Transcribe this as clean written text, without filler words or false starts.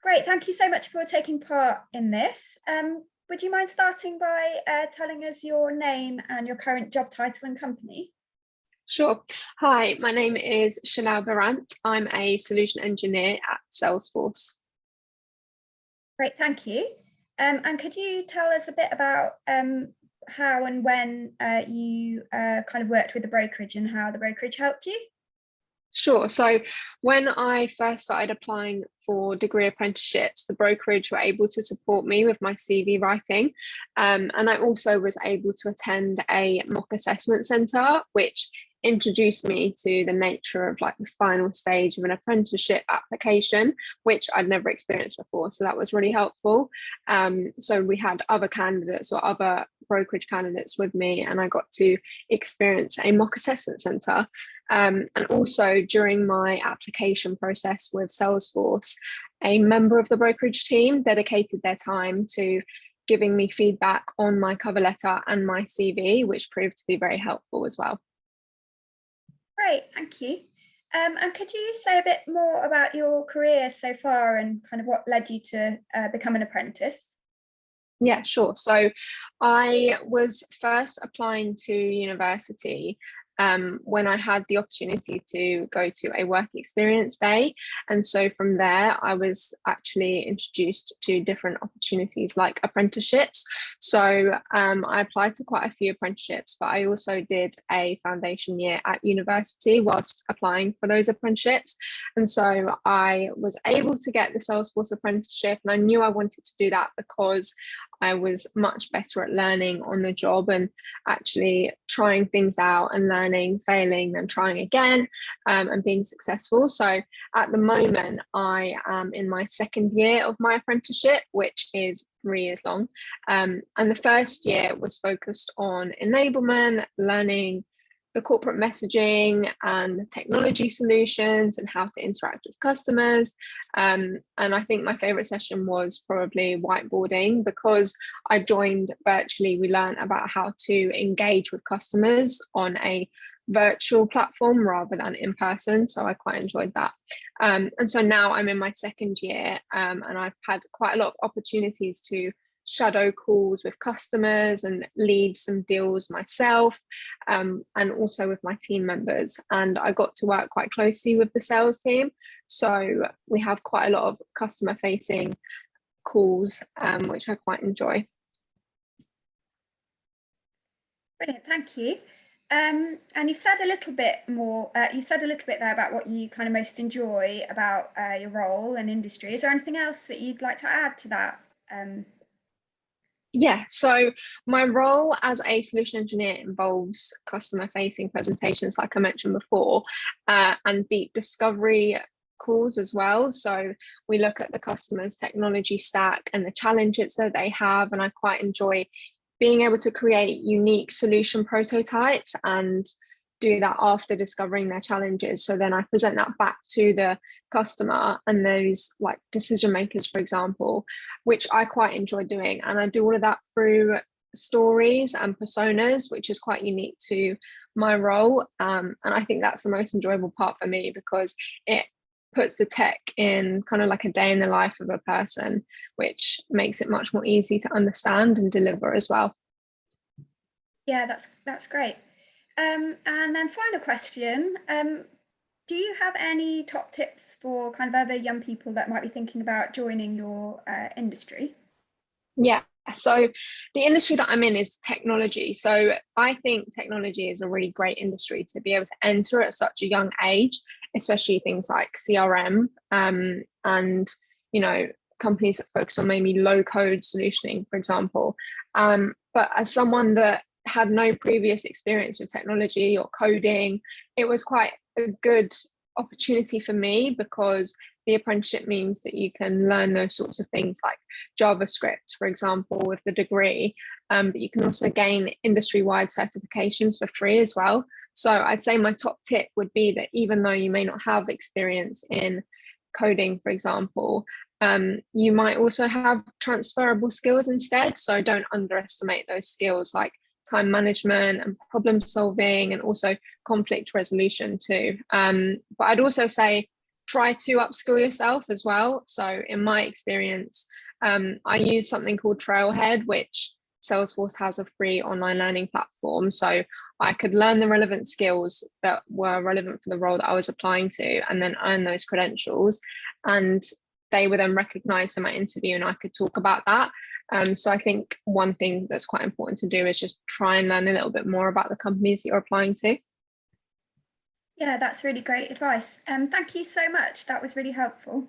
Great, thank you so much for taking part in this. Would you mind starting by telling us your name and your current job title and company? Sure. Hi, my name is Shenel Birant. I'm a Solution Engineer at Salesforce. Great, thank you. And could you tell us a bit about how and when you kind of worked with the brokerage and how the brokerage helped you? Sure. So when I first started applying for degree apprenticeships, the brokerage were able to support me with my CV writing. And I also was able to attend a mock assessment centre, which introduced me to the nature of like the final stage of an apprenticeship application, which I'd never experienced before. So that was really helpful. So we had other candidates or other brokerage candidates with me, and I got to experience a mock assessment centre. And also during my application process with Salesforce, a member of the brokerage team dedicated their time to giving me feedback on my cover letter and my CV, which proved to be very helpful as well. Great, thank you. And could you say a bit more about your career so far and kind of what led you to become an apprentice? Yeah, sure. So I was first applying to university when I had the opportunity to go to a work experience day. And so from there, I was actually introduced to different opportunities like apprenticeships. So I applied to quite a few apprenticeships, but I also did a foundation year at university whilst applying for those apprenticeships. And so I was able to get the Salesforce apprenticeship, and I knew I wanted to do that because I was much better at learning on the job and actually trying things out and learning, failing, then trying again, and being successful. So at the moment, I am in my second year of my apprenticeship, which is 3 years long. And the first year was focused on enablement, learning the corporate messaging and the technology solutions and how to interact with customers. And I think my favorite session was probably whiteboarding, because I joined virtually. We learned about how to engage with customers on a virtual platform rather than in person. So I quite enjoyed that. And so now I'm in my second year, and I've had quite a lot of opportunities to shadow calls with customers and lead some deals myself, and also with my team members. And I got to work quite closely with the sales team. So we have quite a lot of customer facing calls, which I quite enjoy. Brilliant, thank you. And you've said a little bit more, there about what you kind of most enjoy about your role and industry. Is there anything else that you'd like to add to that? Yeah, so my role as a solution engineer involves customer facing presentations, like I mentioned before, and deep discovery calls as well. So we look at the customer's technology stack and the challenges that they have, and I quite enjoy being able to create unique solution prototypes and do that after discovering their challenges. So then I present that back to the customer and those like decision makers, for example, which I quite enjoy doing. And I do all of that through stories and personas, which is quite unique to my role. And I think that's the most enjoyable part for me, because it puts the tech in kind of like a day in the life of a person, which makes it much more easy to understand and deliver as well. Yeah, that's great. And then final question, do you have any top tips for kind of other young people that might be thinking about joining your industry? Yeah, so the industry that I'm in is technology. So I think technology is a really great industry to be able to enter at such a young age, especially things like CRM, and, you know, companies that focus on maybe low code solutioning, for example. But as someone that had no previous experience with technology or coding, it was quite a good opportunity for me, because the apprenticeship means that you can learn those sorts of things like JavaScript, for example, with the degree, but you can also gain industry-wide certifications for free as well. So I'd say my top tip would be that even though you may not have experience in coding, for example, you might also have transferable skills instead. So don't underestimate those skills like time management and problem solving, and also conflict resolution too. But I'd also say try to upskill yourself as well. So in my experience, I use something called Trailhead, which Salesforce has a free online learning platform. So I could learn the relevant skills that were relevant for the role that I was applying to, and then earn those credentials. And they were then recognized in my interview, and I could talk about that. So I think one thing that's quite important to do is just try and learn a little bit more about the companies that you're applying to. Yeah, that's really great advice. Thank you so much. That was really helpful.